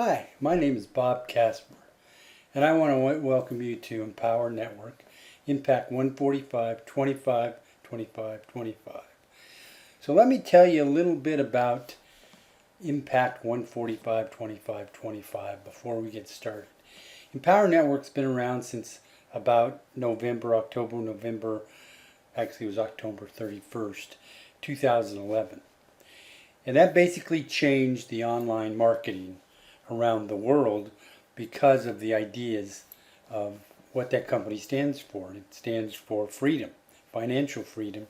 Hi, my name is Bob Casper, and I want to welcome you to Empower Network, Impact 145 25 25 25. So let me tell you a little bit about Impact 145 25 25 before we get started. Empower Network's been around since about November, actually it was October 31st, 2011. And that basically changed the online marketing around the world because of the ideas of what that company stands for. It stands for freedom, financial freedom,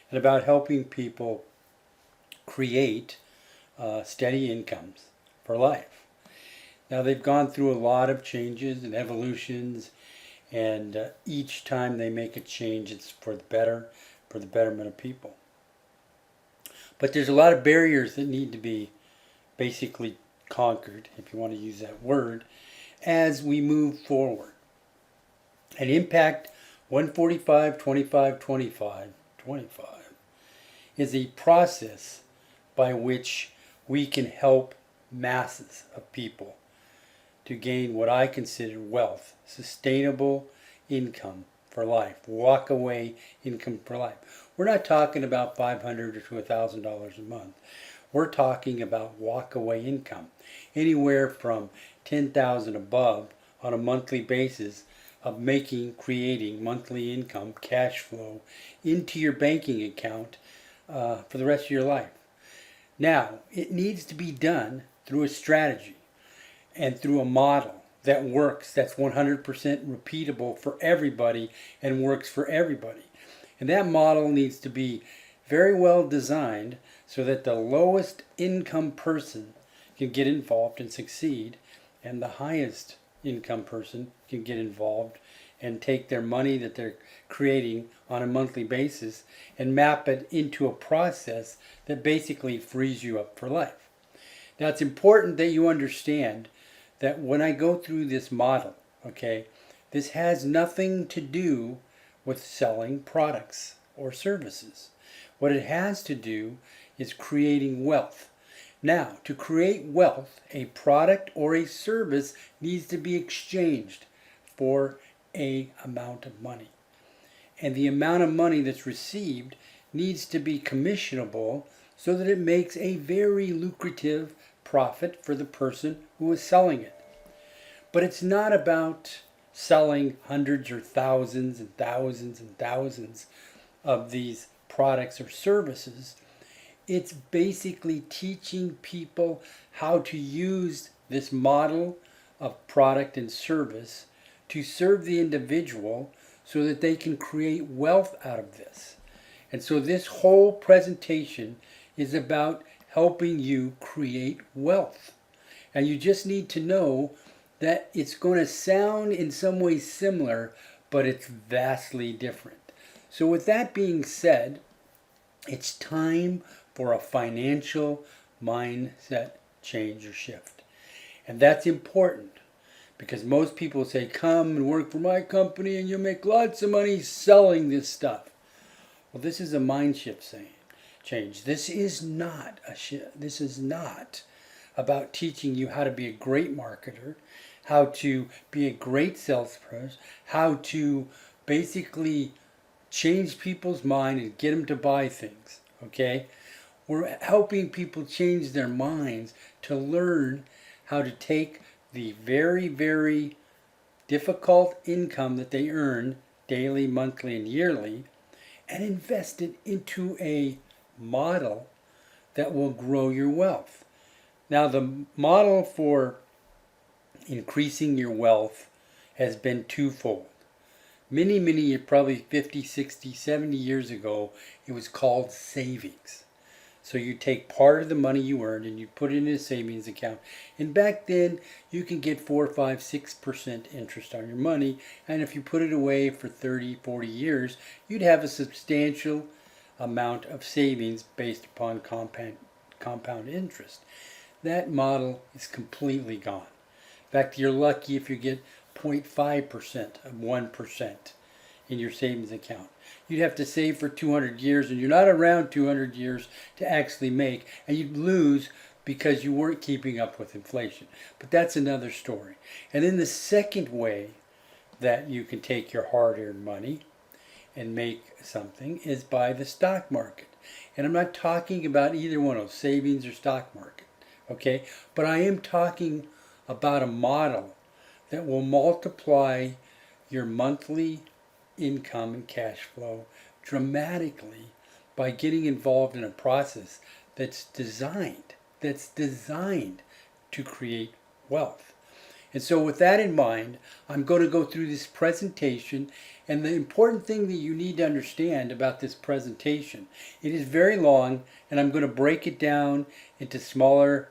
and about helping people create steady incomes for life. Now they've gone through a lot of changes and evolutions, and each time they make a change, it's for the better, for the betterment of people. But there's a lot of barriers that need to be basically conquered, if you want to use that word, as we move forward. And Impact 145 25 25 25 is a process by which we can help masses of people to gain what I consider wealth, sustainable income for life, walk away income for life. We're not talking about $500 to $1,000 a month. We're talking about walk away income, anywhere from $10,000 above on a monthly basis of creating monthly income, cash flow into your banking account for the rest of your life. Now, it needs to be done through a strategy and through a model that works, that's 100% repeatable for everybody and works for everybody. And that model needs to be very well designed so that the lowest income person can get involved and succeed, and the highest income person can get involved and take their money that they're creating on a monthly basis and map it into a process that basically frees you up for life. Now it's important that you understand that when I go through this model, this has nothing to do with selling products or services. What it has to do is creating wealth. Now, to create wealth, a product or a service needs to be exchanged for an amount of money. And the amount of money that's received needs to be commissionable so that it makes a very lucrative profit for the person who is selling it. But it's not about selling hundreds or thousands and thousands and thousands of these products or services. It's basically teaching people how to use this model of product and service to serve the individual so that they can create wealth out of this. And so this whole presentation is about helping you create wealth. And you just need to know that it's going to sound in some ways similar, but it's vastly different. So with that being said, it's time for a financial mindset change or shift. And that's important because most people say, come and work for my company and you'll make lots of money selling this stuff. Well, this is a mind shift change. This is not a shift. This is not about teaching you how to be a great marketer, how to be a great salesperson, how to basically change people's mind and get them to buy things, We're helping people change their minds to learn how to take the very, very difficult income that they earn daily, monthly, and yearly and invest it into a model that will grow your wealth. Now, the model for increasing your wealth has been twofold. Many, probably 50, 60, 70 years ago, it was called savings. So you take part of the money you earned and you put it in a savings account. And back then, you can get 4, 5, 6% interest on your money. And if you put it away for 30, 40 years, you'd have a substantial amount of savings based upon compound interest. That model is completely gone. In fact, you're lucky if you get 0.5% of 1% in your savings account. You'd have to save for 200 years, and you're not around 200 years to actually make, and you'd lose because you weren't keeping up with inflation. But that's another story. And then the second way that you can take your hard-earned money and make something is by the stock market. And I'm not talking about either one of those, savings or stock market, okay? But I am talking about a model that will multiply your monthly income and cash flow dramatically by getting involved in a process that's designed to create wealth. And so with that in mind, I'm going to go through this presentation, and the important thing that you need to understand about this presentation, it is very long, and I'm going to break it down into smaller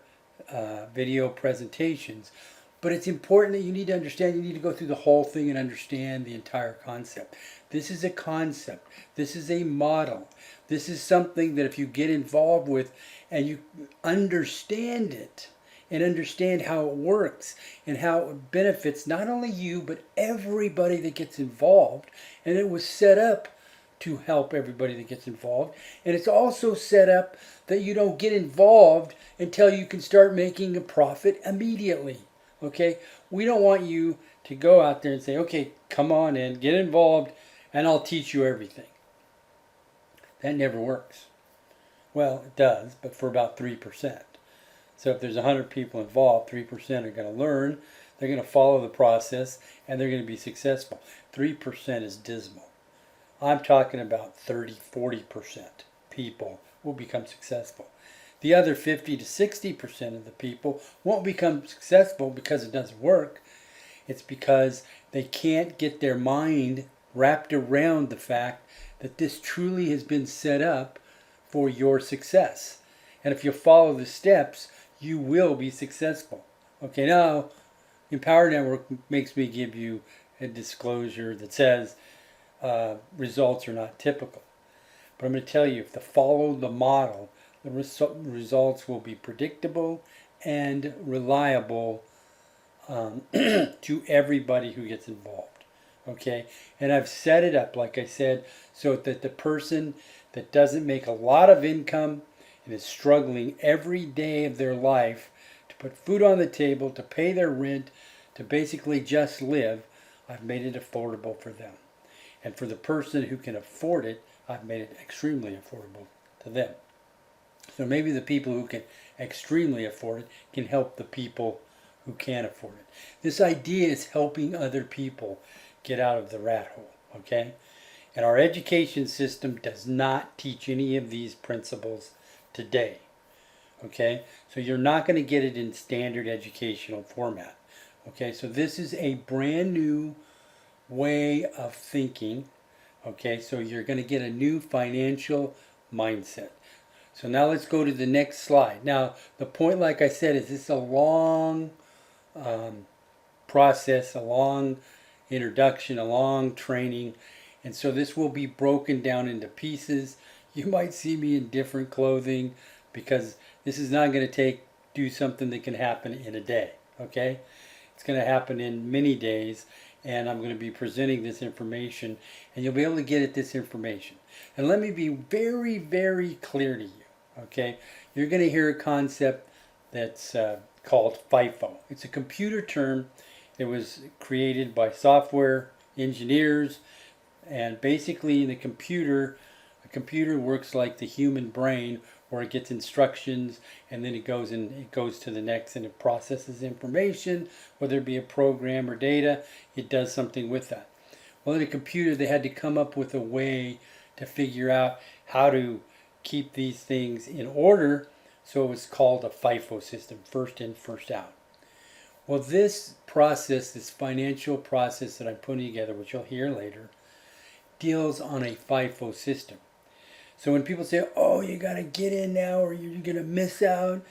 video presentations. But it's important that you need to understand, you need to go through the whole thing and understand the entire concept. This is a concept. This is a model. This is something that if you get involved with and you understand it and understand how it works and how it benefits not only you but everybody that gets involved, and it was set up to help everybody that gets involved, and it's also set up that you don't get involved until you can start making a profit immediately. Okay, we don't want you to go out there and say, okay, come on in, get involved, and I'll teach you everything. That never works. Well, it does, but for about 3%. So if there's 100 people involved, 3% are going to learn, they're going to follow the process, and they're going to be successful. 3% is dismal. I'm talking about 30-40% people will become successful. The other 50 to 60% of the people won't become successful because it doesn't work. It's because they can't get their mind wrapped around the fact that this truly has been set up for your success. And if you follow the steps, you will be successful. Okay, now, Empower Network makes me give you a disclosure that says results are not typical. But I'm going to tell you, if you follow the model, the results will be predictable and reliable to everybody who gets involved. Okay, and I've set it up, like I said, so that the person that doesn't make a lot of income and is struggling every day of their life to put food on the table, to pay their rent, to basically just live, I've made it affordable for them. And for the person who can afford it, I've made it extremely affordable to them. So maybe the people who can extremely afford it can help the people who can't afford it. This idea is helping other people get out of the rat hole, okay? And our education system does not teach any of these principles today, okay? So you're not going to get it in standard educational format, okay? So this is a brand new way of thinking, okay? So you're going to get a new financial mindset. So now let's go to the next slide. Now, the point, like I said, is this is a long process, a long introduction, a long training. And so this will be broken down into pieces. You might see me in different clothing because this is not going to do something that can happen in a day, okay? It's going to happen in many days, and I'm going to be presenting this information, and you'll be able to get at this information. And let me be very, very clear to you. Okay, you're going to hear a concept that's called FIFO. It's a computer term. It was created by software engineers, and basically in a computer works like the human brain, where it gets instructions and then it goes to the next and it processes information, whether it be a program or data, it does something with that. Well, in a computer they had to come up with a way to figure out how to keep these things in order, so it was called a FIFO system, first in, first out. Well, this process, this financial process that I'm putting together, which you'll hear later, deals on a FIFO system. So when people say, oh, you got to get in now or you're going to miss out,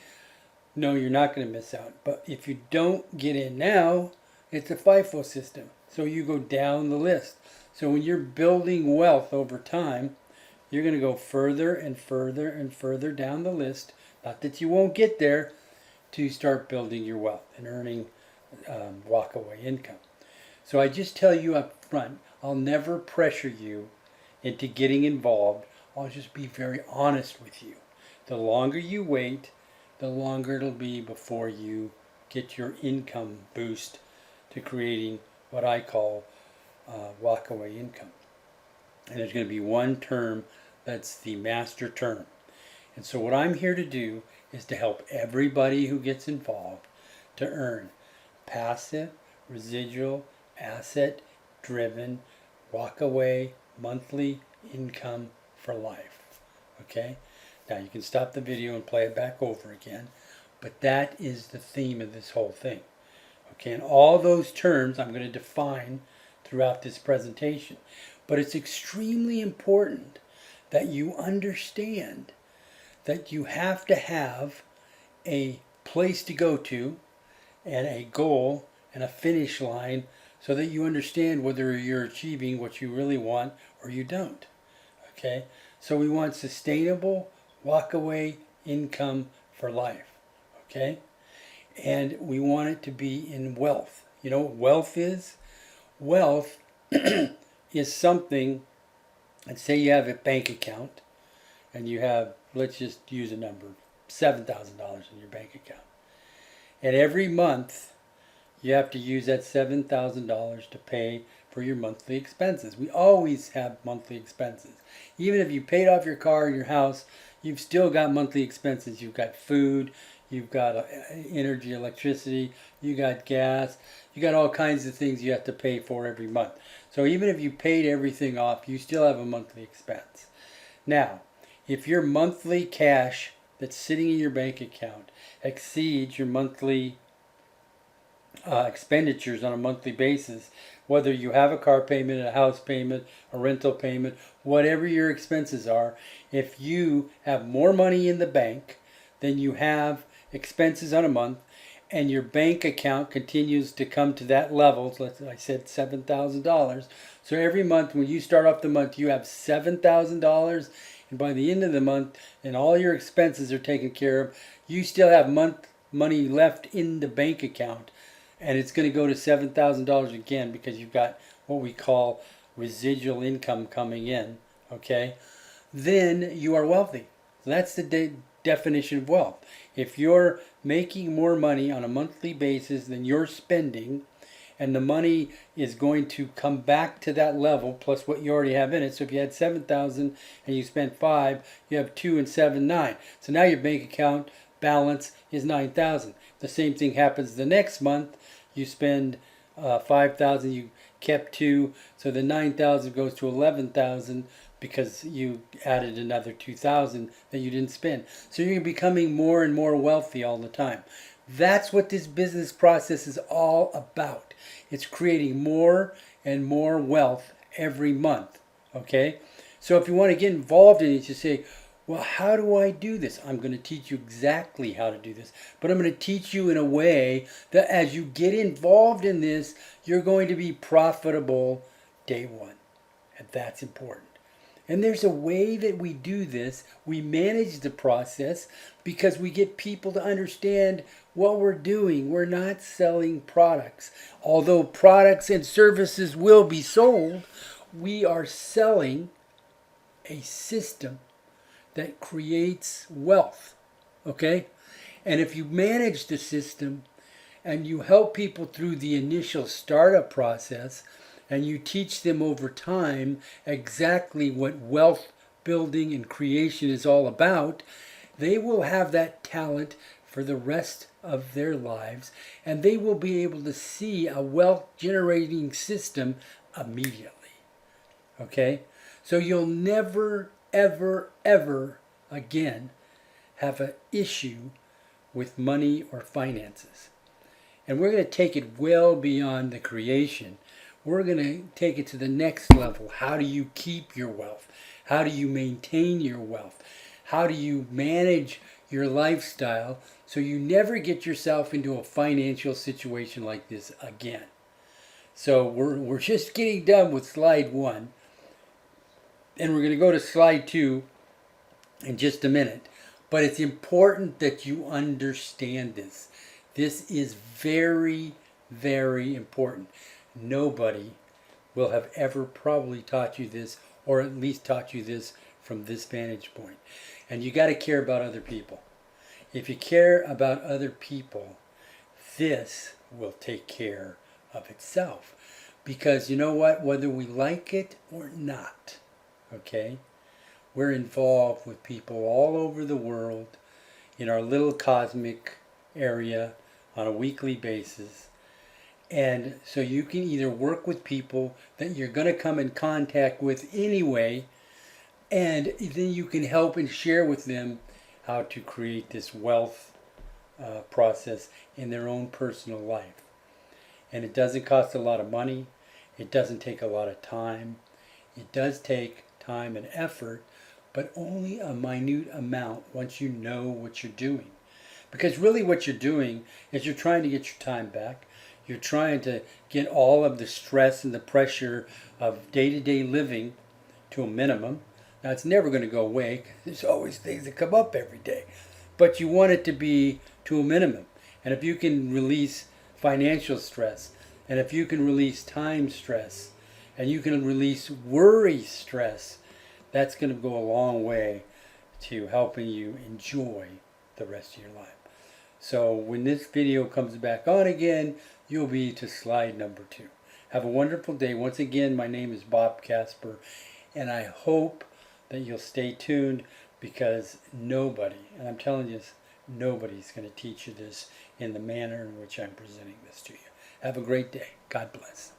no, you're not going to miss out. But if you don't get in now, it's a FIFO system. So you go down the list. So when you're building wealth over time, you're going to go further and further and further down the list, not that you won't get there, to start building your wealth and earning walk-away income. So I just tell you up front, I'll never pressure you into getting involved. I'll just be very honest with you. The longer you wait, the longer it'll be before you get your income boost to creating what I call walkaway income. And there's going to be one term that's the master term. And so what I'm here to do is to help everybody who gets involved to earn passive, residual, asset-driven, walkaway, monthly income for life. Okay? Now you can stop the video and play it back over again, but that is the theme of this whole thing. Okay, and all those terms I'm going to define throughout this presentation. But it's extremely important that you understand that you have to have a place to go to and a goal and a finish line so that you understand whether you're achieving what you really want or you don't. Okay, so we want sustainable walkaway income for life. Okay, and we want it to be in wealth. You know what wealth is? Wealth is something, let's say you have a bank account and you have, let's just use a number, $7,000 in your bank account. And every month you have to use that $7,000 to pay for your monthly expenses. We always have monthly expenses. Even if you paid off your car and your house, you've still got monthly expenses. You've got food, you've got energy, electricity, you got gas, you got all kinds of things you have to pay for every month. So even if you paid everything off, you still have a monthly expense. Now, if your monthly cash that's sitting in your bank account exceeds your monthly expenditures on a monthly basis, whether you have a car payment, a house payment, a rental payment, whatever your expenses are, if you have more money in the bank than you have expenses on a month, and your bank account continues to come to that level, so I said $7,000. So every month when you start off the month, you have $7,000, and by the end of the month, and all your expenses are taken care of, you still have money left in the bank account, and it's going to go to $7,000 again because you've got what we call residual income coming in. Okay, then you are wealthy. So that's the definition of wealth. If you're making more money on a monthly basis than you're spending, and the money is going to come back to that level plus what you already have in it. So if you had 7,000 and you spent 5, you have 2 and 7, 9. So now your bank account balance is 9,000. The same thing happens the next month. You spend 5,000, you kept 2, so the 9,000 goes to 11,000 because you added another 2,000 that you didn't spend. So you're becoming more and more wealthy all the time. That's what this business process is all about. It's creating more and more wealth every month. Okay? So if you want to get involved in it, you say, well, how do I do this? I'm going to teach you exactly how to do this. But I'm going to teach you in a way that as you get involved in this, you're going to be profitable day one. And that's important. And there's a way that we do this. We manage the process because we get people to understand what we're doing. We're not selling products. Although products and services will be sold, we are selling a system that creates wealth. Okay? And if you manage the system and you help people through the initial startup process, and you teach them over time exactly what wealth building and creation is all about, they will have that talent for the rest of their lives, and they will be able to see a wealth generating system immediately. Okay? So you'll never, ever, ever again have an issue with money or finances. And we're going to take it well beyond the creation. We're going to take it to the next level. How do you keep your wealth? How do you maintain your wealth? How do you manage your lifestyle so you never get yourself into a financial situation like this again? So we're just getting done with slide 1. And we're going to go to slide 2 in just a minute. But it's important that you understand this. This is very, very important. Nobody will have ever probably taught you this, or at least taught you this from this vantage point. And you got to care about other people. If you care about other people, this will take care of itself. Because you know what? Whether we like it or not, okay, we're involved with people all over the world in our little cosmic area on a weekly basis. And so you can either work with people that you're going to come in contact with anyway, and then you can help and share with them how to create this wealth process in their own personal life. And it doesn't cost a lot of money. It doesn't take a lot of time. It does take time and effort, but only a minute amount once you know what you're doing. Because really what you're doing is you're trying to get your time back. You're trying to get all of the stress and the pressure of day-to-day living to a minimum. Now, it's never going to go away, 'cause there's always things that come up every day. But you want it to be to a minimum. And if you can release financial stress, and if you can release time stress, and you can release worry stress, that's going to go a long way to helping you enjoy the rest of your life. So when this video comes back on again, you'll be to slide number 2. Have a wonderful day. Once again, my name is Bob Casper, and I hope that you'll stay tuned, because nobody, and I'm telling you this, nobody's going to teach you this in the manner in which I'm presenting this to you. Have a great day. God bless.